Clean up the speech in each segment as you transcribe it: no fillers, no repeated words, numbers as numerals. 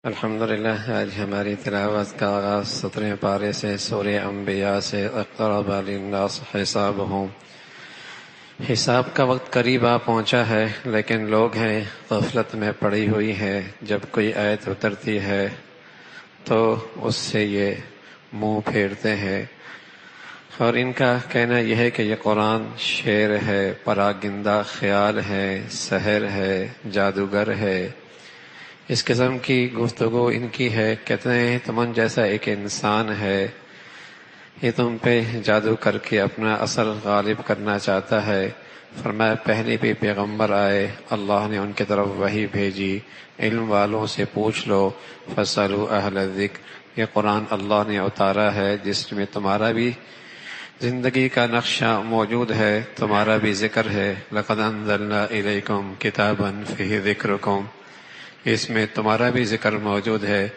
الحمدللہ آج ہماری تلاوت کا آغاز 17 پارے سے سورہ انبیاء سے اقترب للناس حسابہم۔ حساب کا وقت قریب آ پہنچا ہے، لیکن لوگ ہیں غفلت میں پڑی ہوئی ہے۔ جب کوئی آیت اترتی ہے تو اس سے یہ منہ پھیرتے ہیں، اور ان کا کہنا یہ ہے کہ یہ قرآن شعر ہے، پراگندہ خیال ہے، سحر ہے، جادوگر ہے۔ اس قسم کی گفتگو ان کی ہے۔ کہتے ہیں تمن جیسا ایک انسان ہے، یہ تم پہ جادو کر کے اپنا اثر غالب کرنا چاہتا ہے۔ فرمایا پہلے بھی پیغمبر آئے، اللہ نے ان کی طرف وحی بھیجی، علم والوں سے پوچھ لو، فاسألوا اہل الذکر۔ یہ قرآن اللہ نے اتارا ہے جس میں تمہارا بھی زندگی کا نقشہ موجود ہے، تمہارا بھی ذکر ہے۔ لقد انزلنا الیکم کتابا فیہ ذکرکم، اس میں تمہارا بھی ذکر موجود ہے۔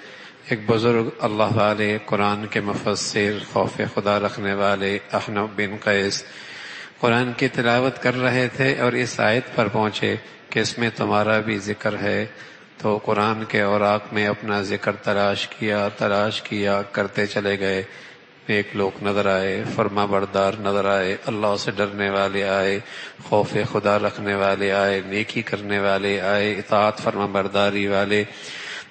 ایک بزرگ اللہ والے، قرآن کے مفسر، خوف خدا رکھنے والے احنف بن قیس قرآن کی تلاوت کر رہے تھے اور اس آیت پر پہنچے کہ اس میں تمہارا بھی ذکر ہے، تو قرآن کے اوراق میں اپنا ذکر تلاش کیا کرتے چلے گئے۔ ایک لوگ نظر آئے، فرما بردار نظر آئے، اللہ سے ڈرنے والے آئے، خوف خدا رکھنے والے آئے، نیکی کرنے والے آئے، اطاعت فرما برداری والے،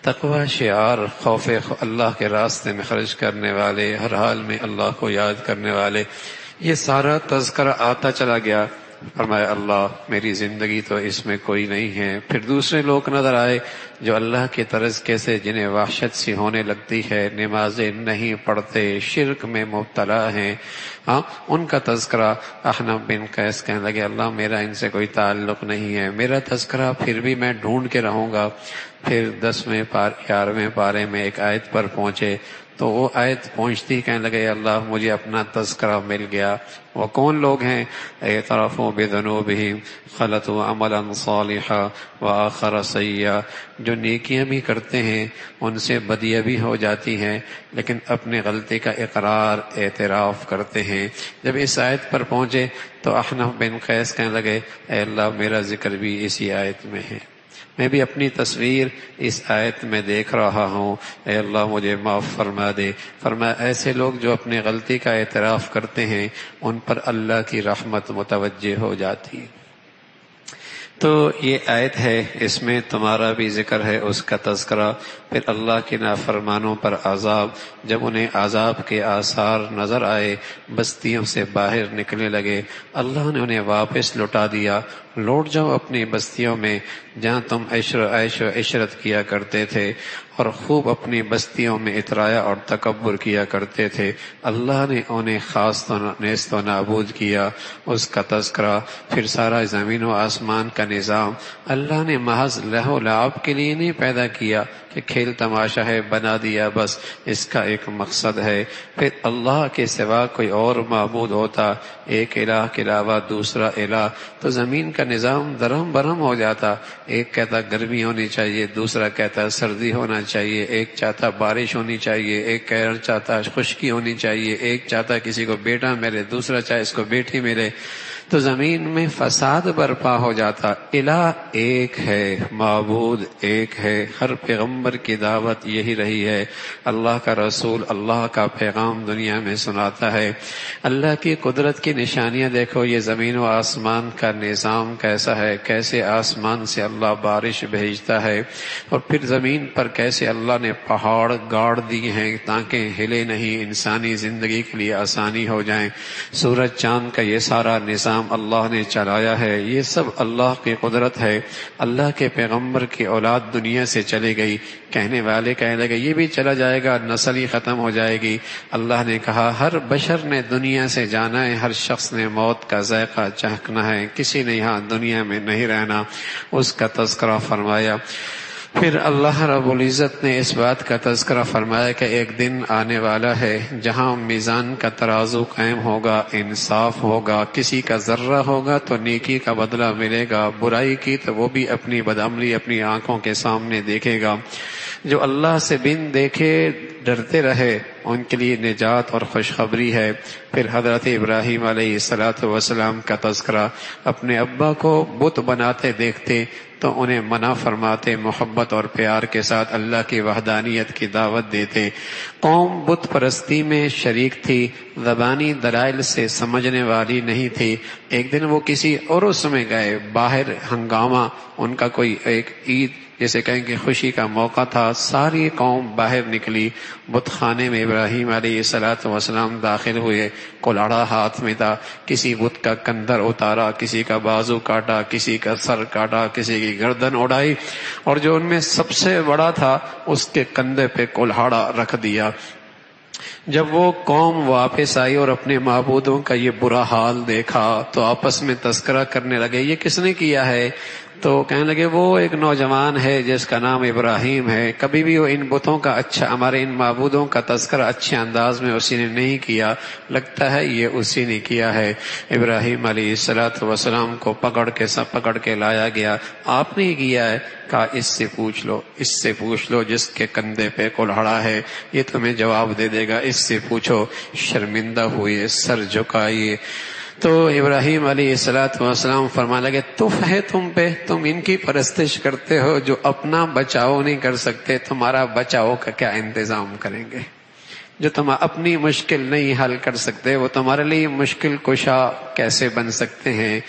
تقوی شعار خوف اللہ کے راستے میں خرچ کرنے والے، ہر حال میں اللہ کو یاد کرنے والے، یہ سارا تذکرہ آتا چلا گیا۔ فرمایا اللہ میری زندگی تو اس میں کوئی نہیں ہے۔ پھر دوسرے لوگ نظر آئے جو اللہ کی طرز کیسے جنہیں وحشت سی ہونے لگتی ہے، نمازیں نہیں پڑھتے، شرک میں مبتلا ہیں، ان کا تذکرہ۔ احنف بن قیس کہنے لگے اللہ میرا ان سے کوئی تعلق نہیں ہے، میرا تذکرہ پھر بھی میں ڈھونڈ کے رہوں گا۔ پھر 11ویں پارے میں ایک آیت پر پہنچے تو وہ آیت پہنچتی کہنے لگے اللہ مجھے اپنا تذکرہ مل گیا۔ وہ کون لوگ ہیں؟ اعترفوا بذنوبہم خلطوا عملا صالحا وآخر سیئا، جو نیکیاں بھی کرتے ہیں ان سے بدیاں بھی ہو جاتی ہیں، لیکن اپنی غلطی کا اقرار اعتراف کرتے ہیں۔ جب اس آیت پر پہنچے تو احنف بن قیس کہنے لگے اے اللہ میرا ذکر بھی اسی آیت میں ہے، میں بھی اپنی تصویر اس آیت میں دیکھ رہا ہوں، اے اللہ مجھے معاف فرما دے۔ فرمایا ایسے لوگ جو اپنی غلطی کا اعتراف کرتے ہیں ان پر اللہ کی رحمت متوجہ ہو جاتی ہے۔ تو یہ آیت ہے، اس میں تمہارا بھی ذکر ہے، اس کا تذکرہ۔ پھر اللہ کے نافرمانوں پر عذاب، جب انہیں عذاب کے آثار نظر آئے، بستیوں سے باہر نکلنے لگے، اللہ نے انہیں واپس لوٹا دیا۔ لوٹ جاؤ اپنی بستیوں میں جہاں تم عیش و عشرت کیا کرتے تھے اور خوب اپنی بستیوں میں اترایا اور تکبر کیا کرتے تھے۔ اللہ نے انہیں خاص نیست و نابود کیا، اس کا تذکرہ۔ پھر سارا زمین و آسمان کا نظام اللہ نے محض لہو لعب کے لیے نہیں پیدا کیا کہ کھیل تماشا ہے بنا دیا، بس اس کا ایک مقصد ہے۔ پھر اللہ کے سوا کوئی اور معبود ہوتا، ایک الہ کے علاوہ دوسرا الہ، تو زمین کا نظام درہم برہم ہو جاتا۔ ایک کہتا گرمی ہونی چاہیے، دوسرا کہتا سردی ہونا چاہیے، ایک چاہتا بارش ہونی چاہیے، ایک چاہتا خشکی ہونی چاہیے، ایک چاہتا کسی کو بیٹا ملے، دوسرا چاہے اس کو بیٹی ملے، تو زمین میں فساد برپا ہو جاتا۔ الہ ایک ہے، معبود ایک ہے، ہر پیغمبر کی دعوت یہی رہی ہے۔ اللہ کا رسول اللہ کا پیغام دنیا میں سناتا ہے۔ اللہ کی قدرت کی نشانیاں دیکھو، یہ زمین و آسمان کا نظام کیسا ہے، کیسے آسمان سے اللہ بارش بھیجتا ہے، اور پھر زمین پر کیسے اللہ نے پہاڑ گاڑ دیے ہیں تاکہ ہلے نہیں، انسانی زندگی کے لیے آسانی ہو جائیں۔ سورج چاند کا یہ سارا نظام اللہ نے چلایا ہے، یہ سب اللہ کی قدرت ہے۔ اللہ کے پیغمبر کی اولاد دنیا سے چلی گئی، کہنے والے کہنے لگے یہ بھی چلا جائے گا، نسل ہی ختم ہو جائے گی۔ اللہ نے کہا ہر بشر نے دنیا سے جانا ہے، ہر شخص نے موت کا ذائقہ چکھنا ہے، کسی نے یہاں دنیا میں نہیں رہنا، اس کا تذکرہ فرمایا۔ پھر اللہ رب العزت نے اس بات کا تذکرہ فرمایا کہ ایک دن آنے والا ہے جہاں میزان کا ترازو قائم ہوگا، انصاف ہوگا، کسی کا ذرہ ہوگا تو نیکی کا بدلہ ملے گا، برائی کی تو وہ بھی اپنی بدعملی اپنی آنکھوں کے سامنے دیکھے گا۔ جو اللہ سے بن دیکھے ڈرتے رہے ان کے لیے نجات اور خوشخبری ہے۔ پھر حضرت ابراہیم علیہ السلام کا تذکرہ، اپنے ابا کو بت بناتے دیکھتے تو انہیں منع فرماتے، محبت اور پیار کے ساتھ اللہ کی وحدانیت کی دعوت دیتے۔ قوم بت پرستی میں شریک تھی، زبانی دلائل سے سمجھنے والی نہیں تھی۔ ایک دن وہ کسی عرس میں گئے، باہر ہنگامہ، ان کا کوئی ایک عید جسے کہیں کہ خوشی کا موقع تھا، ساری قوم باہر نکلی، بت خانے میں ابراہیم علیہ السلام داخل ہوئے، کلاڑا ہاتھ میں تھا، کسی بت کا کندر اتارا، کسی کا بازو کاٹا، کسی کا سر کاٹا، کسی کی گردن اڑائی، اور جو ان میں سب سے بڑا تھا اس کے کندھے پہ کلہاڑا رکھ دیا۔ جب وہ قوم واپس آئی اور اپنے معبودوں کا یہ برا حال دیکھا تو آپس میں تذکرہ کرنے لگے، یہ کس نے کیا ہے؟ تو کہنے لگے وہ ایک نوجوان ہے جس کا نام ابراہیم ہے، کبھی بھی وہ ان بتوں کا ہمارے ان معبودوں کا تذکرہ اچھے انداز میں اسی نے نہیں کیا، لگتا ہے یہ اسی نے کیا ہے۔ ابراہیم علیہ السلام کو پکڑ کے لایا گیا۔ آپ نے ہی کیا ہے؟ کہا اس سے پوچھ لو جس کے کندھے پہ کلہڑا ہے، یہ تمہیں جواب دے دے گا، اس سے پوچھو۔ شرمندہ ہوئے، سر جھکائیے۔ تو ابراہیم علیہ السلام فرمانے لگے تف ہے تم پہ، تم ان کی پرستش کرتے ہو جو اپنا بچاؤ نہیں کر سکتے، تمہارا بچاؤ کا کیا انتظام کریں گے؟ جو تم اپنی مشکل نہیں حل کر سکتے وہ تمہارے لیے مشکل کشا کیسے بن سکتے ہیں؟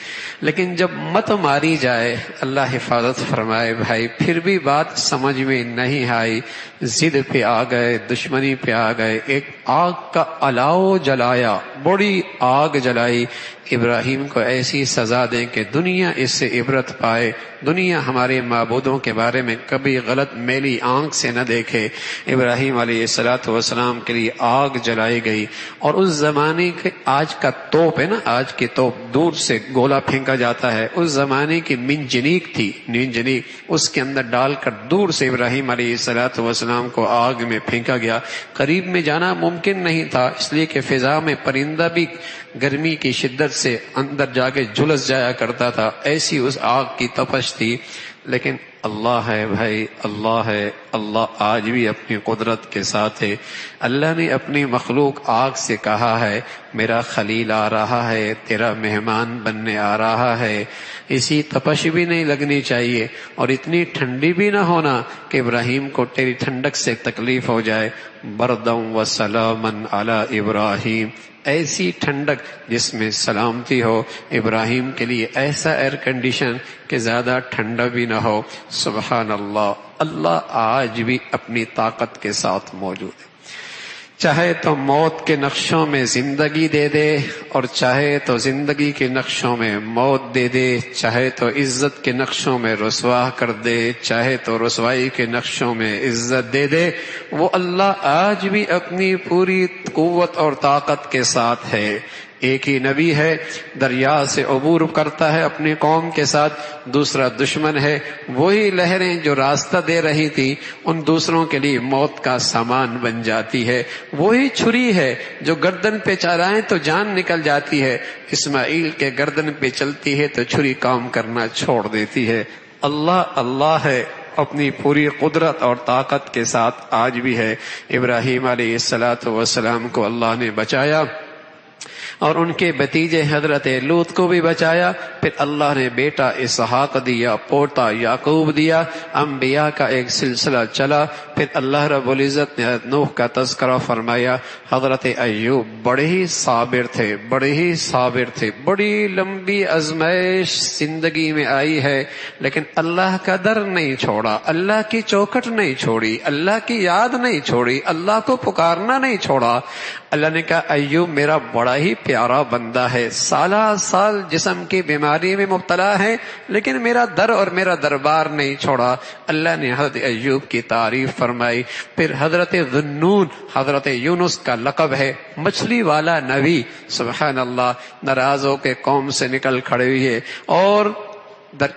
لیکن جب مت ماری جائے، اللہ حفاظت فرمائے بھائی، پھر بھی بات سمجھ میں نہیں آئی، ضد پہ آ گئے، دشمنی پہ آ گئے، ایک آگ کا الاؤ جلایا، بڑی آگ جلائی۔ ابراہیم کو ایسی سزا دیں کہ دنیا اس سے عبرت پائے، دنیا ہمارے معبودوں کے بارے میں کبھی غلط میلی آنکھ سے نہ دیکھے۔ ابراہیم علیہ السلام کے لیے آگ جلائی گئی، اور اس زمانے کے آج کا توپ ہے نا، آج کی توپ دور سے گولا پھینکا جاتا ہے، اس زمانے کی منجنیق تھی، اس کے اندر ڈال کر دور سے ابراہیم علیہ السلام کو آگ میں پھینکا گیا۔ قریب میں جانا ممکن نہیں تھا، اس لیے کہ فضا میں پرندہ بھی گرمی کی شدت سے اندر جا کے جھلس جایا کرتا تھا، ایسی اس آگ کی تپش تھی۔ لیکن اللہ ہے بھائی، اللہ ہے، اللہ آج بھی اپنی قدرت کے ساتھ ہے۔ اللہ نے اپنی مخلوق آگ سے کہا ہے میرا خلیل آ رہا ہے، تیرا مہمان بننے آ رہا ہے۔ اسی تپش بھی نہیں لگنی چاہیے اور اتنی ٹھنڈی بھی نہ ہونا کہ ابراہیم کو تیری ٹھنڈک سے تکلیف ہو جائے۔ بردم و سلامن علی ابراہیم، ایسی ٹھنڈک جس میں سلامتی ہو، ابراہیم کے لیے ایسا ایئر کنڈیشن کہ زیادہ ٹھنڈا بھی نہ ہو۔ سبحان اللہ، اللہ آج بھی اپنی طاقت کے ساتھ موجود ہے، چاہے تو موت کے نقشوں میں زندگی دے دے اور چاہے تو زندگی کے نقشوں میں موت دے دے، چاہے تو عزت کے نقشوں میں رسوا کر دے، چاہے تو رسوائی کے نقشوں میں عزت دے دے، وہ اللہ آج بھی اپنی پوری قوت اور طاقت کے ساتھ ہے۔ ایک ہی نبی ہے، دریا سے عبور کرتا ہے اپنی قوم کے ساتھ، دوسرا دشمن ہے، وہی لہریں جو راستہ دے رہی تھی ان دوسروں کے لیے موت کا سامان بن جاتی ہے، وہی چھری ہے جو گردن پہ چلائیں تو جان نکل جاتی ہے، اسماعیل کے گردن پہ چلتی ہے تو چھری کام کرنا چھوڑ دیتی ہے۔ اللہ اللہ ہے، اپنی پوری قدرت اور طاقت کے ساتھ آج بھی ہے۔ ابراہیم علیہ السلام کو اللہ نے بچایا اور ان کے بھتیجے حضرت لوط کو بھی بچایا، پھر اللہ نے بیٹا اسحاق دیا، پوتا یعقوب دیا، انبیاء کا ایک سلسلہ چلا۔ پھر اللہ رب العزت نے حضرت نوح کا تذکرہ فرمایا۔ حضرت ایوب بڑے ہی صابر تھے، بڑی لمبی آزمائش زندگی میں آئی ہے، لیکن اللہ کا در نہیں چھوڑا، اللہ کی چوکھٹ نہیں چھوڑی، اللہ کی یاد نہیں چھوڑی، اللہ کو پکارنا نہیں چھوڑا۔ اللہ نے کہا ایوب میرا بڑا ہی پیارا بندہ ہے، سالہ سال جسم کی بیماری میں مبتلا ہے، لیکن میرا در اور میرا دربار نہیں چھوڑا۔ اللہ نے حضرت ایوب کی تعریف فرمائی۔ پھر حضرت ذنون، حضرت یونس کا لقب ہے، مچھلی والا نبی، سبحان اللہ، ناراض ہو کے قوم سے نکل کھڑے ہوئے اور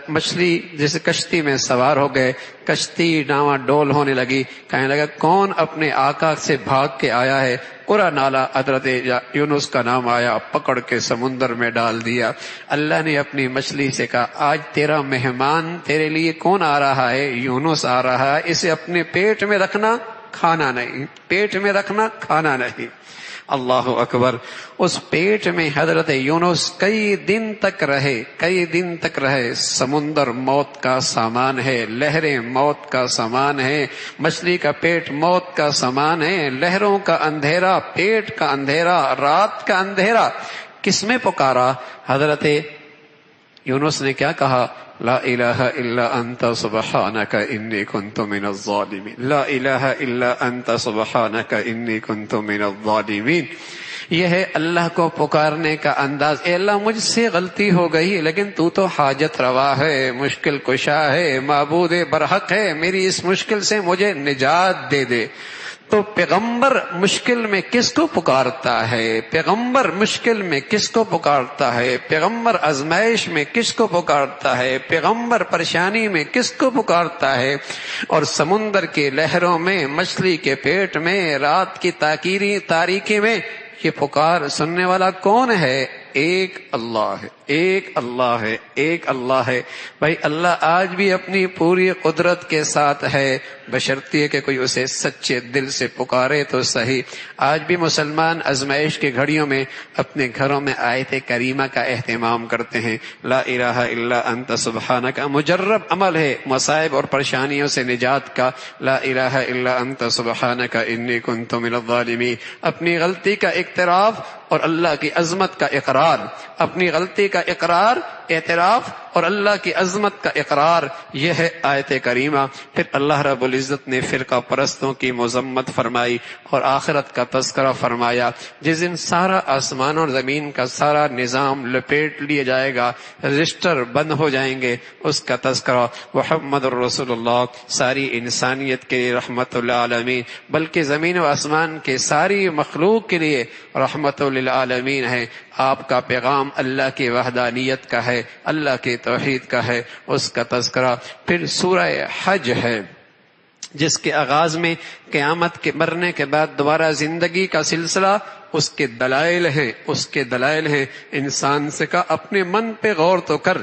مچھلی جیسے کشتی میں سوار ہو گئے، کشتی ڈاواں ڈول ہونے لگی، کہنے لگا کون اپنے آقا سے بھاگ کے آیا ہے؟ پورا نالا حضرت یونس کا نام آیا، پکڑ کے سمندر میں ڈال دیا۔ اللہ نے اپنی مچھلی سے کہا آج تیرا مہمان تیرے لیے کون آ رہا ہے؟ یونس آ رہا ہے، اسے اپنے پیٹ میں رکھنا، کھانا نہیں، پیٹ میں رکھنا، کھانا نہیں۔ اللہ اکبر۔ اس پیٹ میں حضرت یونس کئی دن تک رہے۔ سمندر موت کا سامان ہے، لہریں موت کا سامان ہے، مچھلی کا پیٹ موت کا سامان ہے، لہروں کا اندھیرا، پیٹ کا اندھیرا، رات کا اندھیرا۔ کس میں پکارا؟ حضرت یونس نے کیا کہا؟ لا الہ الا انت سبحانک انی کنت من الظالمین، لا الہ الا انت سبحانک انی کنت من الظالمین۔ یہ ہے اللہ کو پکارنے کا انداز۔ اے اللہ مجھ سے غلطی ہو گئی، لیکن تو تو حاجت روا ہے، مشکل کشا ہے، معبود برحق ہے، میری اس مشکل سے مجھے نجات دے دے۔ تو پیغمبر مشکل میں کس کو پکارتا ہے؟ پیغمبر مشکل میں کس کو پکارتا ہے؟ پیغمبر آزمائش میں کس کو پکارتا ہے؟ پیغمبر پریشانی میں کس کو پکارتا ہے؟ اور سمندر کی لہروں میں، مچھلی کے پیٹ میں، رات کی تاریکی میں یہ پکار سننے والا کون ہے؟ ایک اللہ ہے، ایک اللہ ہے، ایک اللہ ہے۔ بھائی اللہ آج بھی اپنی پوری قدرت کے ساتھ ہے، بشرطیے کہ کوئی اسے سچے دل سے پکارے تو صحیح۔ آج بھی مسلمان آزمائش کی گھڑیوں میں اپنے گھروں میں آیت کریمہ کا اہتمام کرتے ہیں۔ لا الہ الا انت سبحانک مجرب عمل ہے مصائب اور پریشانیوں سے نجات کا۔ لا الہ الا انت سبحانک انی کنت من الظالمین۔ اپنی غلطی کا اقتراف اور اللہ کی عظمت کا اقرار، اپنی غلطی کا اقرار، اعتراف اور اللہ کی عظمت کا اقرار، یہ ہے آیت کریمہ۔ پھر اللہ رب العزت نے فرقہ پرستوں کی مذمت فرمائی اور آخرت کا تذکرہ فرمایا۔ جس دن سارا آسمان اور زمین کا سارا نظام لپیٹ لیا جائے گا، رجسٹر بند ہو جائیں گے، اس کا تذکرہ محمد الرسول اللہ ساری انسانیت کے لیے رحمت للعالمین، بلکہ زمین و آسمان کے ساری مخلوق کے لیے رحمت للعالمین ہے۔ آپ کا پیغام اللہ کی وحدانیت کا ہے، اللہ کی توحید کا ہے، اس کا تذکرہ۔ پھر سورہ حج ہے جس کے آغاز میں قیامت کے مرنے کے بعد دوبارہ زندگی کا سلسلہ، اس کے دلائل ہیں۔ انسان سے کہا اپنے من پہ غور تو کر،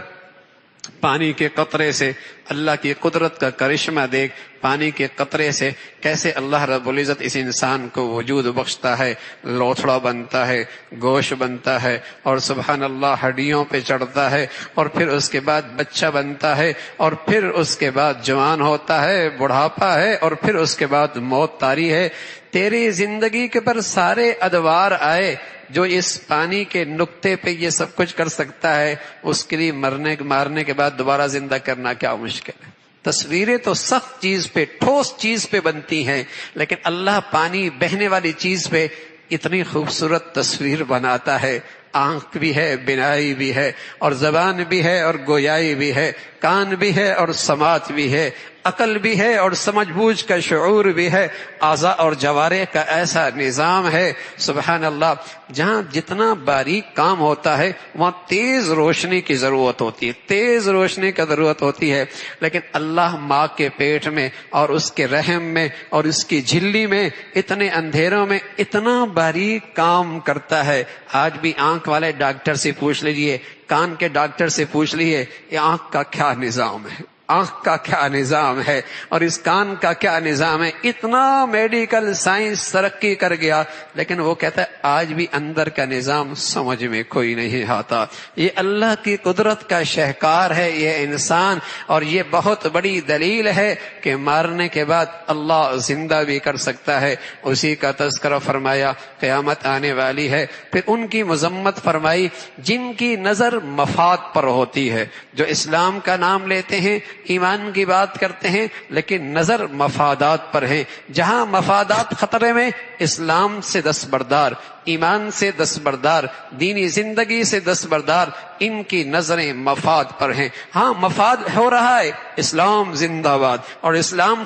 پانی کے قطرے سے اللہ کی قدرت کا کرشمہ دیکھ، پانی کے قطرے سے کیسے اللہ رب العزت اس انسان کو وجود بخشتا ہے، لوتھڑا بنتا ہے، گوشت بنتا ہے، اور سبحان اللہ ہڈیوں پہ چڑھتا ہے، اور پھر اس کے بعد بچہ بنتا ہے، اور پھر اس کے بعد جوان ہوتا ہے، بڑھاپا ہے، اور پھر اس کے بعد موت طاری ہے۔ تیری زندگی کے پر سارے ادوار آئے، جو اس پانی کے نقطے پہ یہ سب کچھ کر سکتا ہے، اس کے لیے مارنے کے بعد دوبارہ زندہ کرنا کیا مشکل ہے۔ تصویریں تو سخت چیز پہ، ٹھوس چیز پہ بنتی ہیں، لیکن اللہ پانی بہنے والی چیز پہ اتنی خوبصورت تصویر بناتا ہے۔ آنکھ بھی ہے، بینائی بھی ہے، اور زبان بھی ہے، اور گویائی بھی ہے، کان بھی ہے اور سماعت بھی ہے، عقل بھی ہے اور سمجھ بوجھ کا شعور بھی ہے، اعضاء اور جوارح کا ایسا نظام ہے سبحان اللہ۔ جہاں جتنا باریک کام ہوتا ہے وہاں تیز روشنی کی ضرورت ہوتی ہے، تیز روشنی کی ضرورت ہوتی ہے، لیکن اللہ ماں کے پیٹ میں اور اس کے رحم میں اور اس کی جھلی میں اتنے اندھیروں میں اتنا باریک کام کرتا ہے۔ آج بھی آنکھ والے ڈاکٹر سے پوچھ لیجئے، کان کے ڈاکٹر سے پوچھ لیجئے، یہ آنکھ کا کیا نظام ہے، آنکھ کا کیا نظام ہے اور اس کان کا کیا نظام ہے۔ اتنا میڈیکل سائنس ترقی کر گیا، لیکن وہ کہتا ہے آج بھی اندر کا نظام سمجھ میں کوئی نہیں آتا۔ یہ اللہ کی قدرت کا شہکار ہے یہ انسان، اور یہ بہت بڑی دلیل ہے کہ مارنے کے بعد اللہ زندہ بھی کر سکتا ہے۔ اسی کا تذکرہ فرمایا، قیامت آنے والی ہے۔ پھر ان کی مذمت فرمائی جن کی نظر مفاد پر ہوتی ہے، جو اسلام کا نام لیتے ہیں، ایمان کی بات کرتے ہیں، لیکن نظر مفادات پر ہیں۔ جہاں مفادات خطرے میں، اسلام سے دستبردار، ایمان سے دستبردار، دینی زندگی سے دستبردار، ان کی نظریں مفاد پر ہیں۔ ہاں مفاد ہو رہا ہے، اسلام زندہ باد، اور اسلام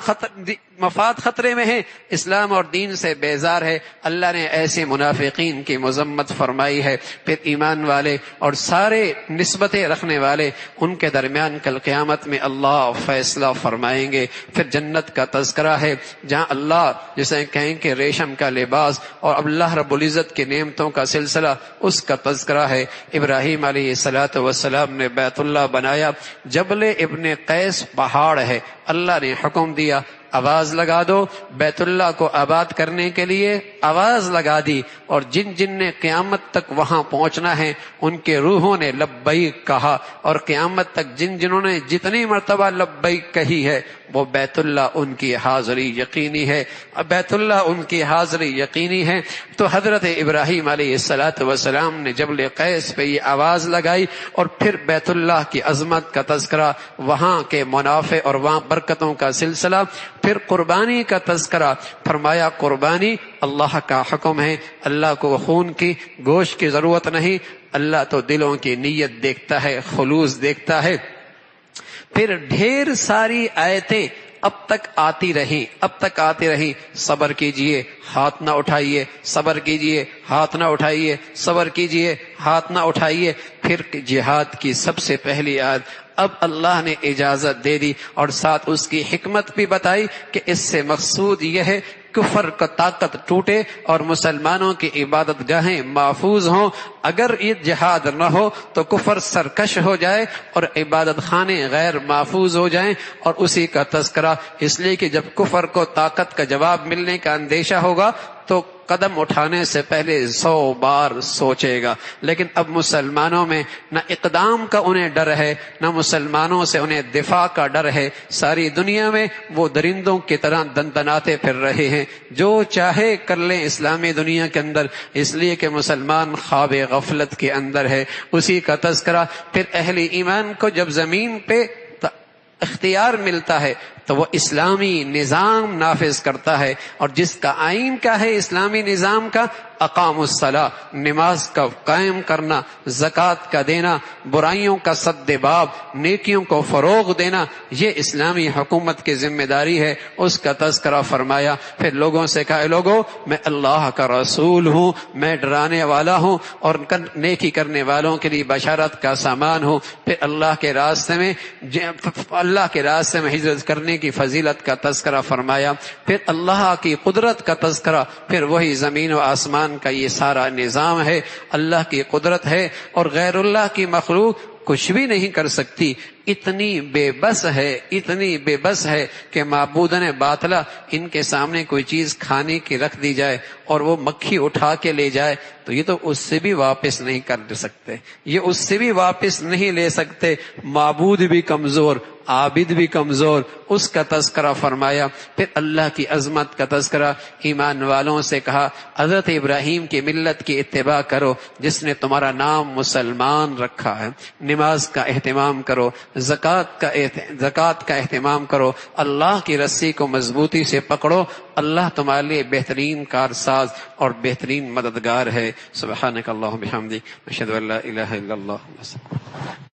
مفاد خطرے میں ہے، اسلام اور دین سے بیزار ہے۔ اللہ نے ایسے منافقین کی مذمت فرمائی ہے۔ پھر ایمان والے اور سارے نسبتیں رکھنے والے، ان کے درمیان کل قیامت میں اللہ فیصلہ فرمائیں گے۔ پھر جنت کا تذکرہ ہے، جہاں اللہ جسے کہیں کہ ریشم کا لباس اور اللہ رب العزت کی نعمتوں کا سلسلہ، اس کا تذکرہ ہے۔ ابراہیم علیہ الصلوۃ والسلام نے بیت اللہ بنایا، جبل ابن قیس پہاڑ ہے، اللہ نے حکم دیا آواز لگا دو، بیت اللہ کو آباد کرنے کے لیے آواز لگا دی، اور جن جن نے قیامت تک وہاں پہنچنا ہے ان کے روحوں نے لبیک کہا، اور قیامت تک جنہوں نے جتنی مرتبہ لبیک کہی ہے وہ بیت اللہ ان کی حاضری یقینی ہے، بیت اللہ ان کی حاضری یقینی ہے۔ تو حضرت ابراہیم علیہ السلام نے جبل قیس پہ یہ آواز لگائی، اور پھر بیت اللہ کی عظمت کا تذکرہ، وہاں کے منافع اور وہاں برکتوں کا سلسلہ، پھر قربانی کا تذکرہ فرمایا۔ قربانی اللہ کا حکم ہے، اللہ کو خون کی گوشت کی ضرورت نہیں، اللہ تو دلوں کی نیت دیکھتا ہے، خلوص دیکھتا ہے۔ پھر ڈھیر ساری آیتیں اب تک آتی رہی، صبر کیجئے ہاتھ نہ اٹھائیے، صبر کیجئے ہاتھ نہ اٹھائیے، صبر کیجئے ہاتھ نہ اٹھائیے۔ پھر جہاد کی سب سے پہلی آیت، اب اللہ نے اجازت دے دی، اور ساتھ اس کی حکمت بھی بتائی کہ اس سے مقصود یہ ہے کفر کا طاقت ٹوٹے اور مسلمانوں کی عبادت گاہیں محفوظ ہوں۔ اگر یہ جہاد نہ ہو تو کفر سرکش ہو جائے اور عبادت خانے غیر محفوظ ہو جائیں، اور اسی کا تذکرہ اس لیے کہ جب کفر کو طاقت کا جواب ملنے کا اندیشہ ہوگا تو قدم اٹھانے سے پہلے 100 بار سوچے گا۔ لیکن اب مسلمانوں میں نہ اقدام کا انہیں ڈر ہے، نہ مسلمانوں سے انہیں دفاع کا ڈر ہے، ساری دنیا میں وہ درندوں کی طرح دندناتے پھر رہے ہیں، جو چاہے کر لیں اسلامی دنیا کے اندر، اس لیے کہ مسلمان خواب غفلت کے اندر ہے۔ اسی کا تذکرہ پھر اہل ایمان کو جب زمین پہ اختیار ملتا ہے تو وہ اسلامی نظام نافذ کرتا ہے، اور جس کا آئین کا ہے اسلامی نظام کا، اقام الصلاۃ، نماز کا قائم کرنا، زکوٰۃ کا دینا، برائیوں کا سد باب، نیکیوں کو فروغ دینا، یہ اسلامی حکومت کی ذمہ داری ہے۔ اس کا تذکرہ فرمایا۔ پھر لوگوں سے کہا، لوگوں میں اللہ کا رسول ہوں، میں ڈرانے والا ہوں اور نیکی کرنے والوں کے لیے بشارت کا سامان ہوں۔ پھر اللہ کے راستے میں ہجرت کرنے کی فضیلت کا تذکرہ فرمایا۔ پھر اللہ کی قدرت کا تذکرہ، پھر وہی زمین و آسمان کا یہ سارا نظام ہے، اللہ کی قدرت ہے، اور غیر اللہ کی مخلوق کچھ بھی نہیں کر سکتی۔ اتنی بے بس ہے کہ معبودن باطلہ ان کے سامنے کوئی چیز کھانے کی رکھ دی جائے اور وہ مکھی اٹھا کے لے جائے تو یہ تو اس سے بھی واپس نہیں کر سکتے، یہ اس سے بھی واپس نہیں لے سکتے۔ معبود بھی کمزور، عابد بھی کمزور، اس کا تذکرہ فرمایا۔ پھر اللہ کی عظمت کا تذکرہ، ایمان والوں سے کہا حضرت ابراہیم کی ملت کی اتباع کرو جس نے تمہارا نام مسلمان رکھا ہے، نماز کا اہتمام کرو، زکوٰۃ کا اہتمام کرو، اللہ کی رسی کو مضبوطی سے پکڑو، اللہ تمہارے لیے بہترین کارساز اور بہترین مددگار ہے۔ سبحانک اللہم بحمدک، اشہد ان لا الہ الا اللہ۔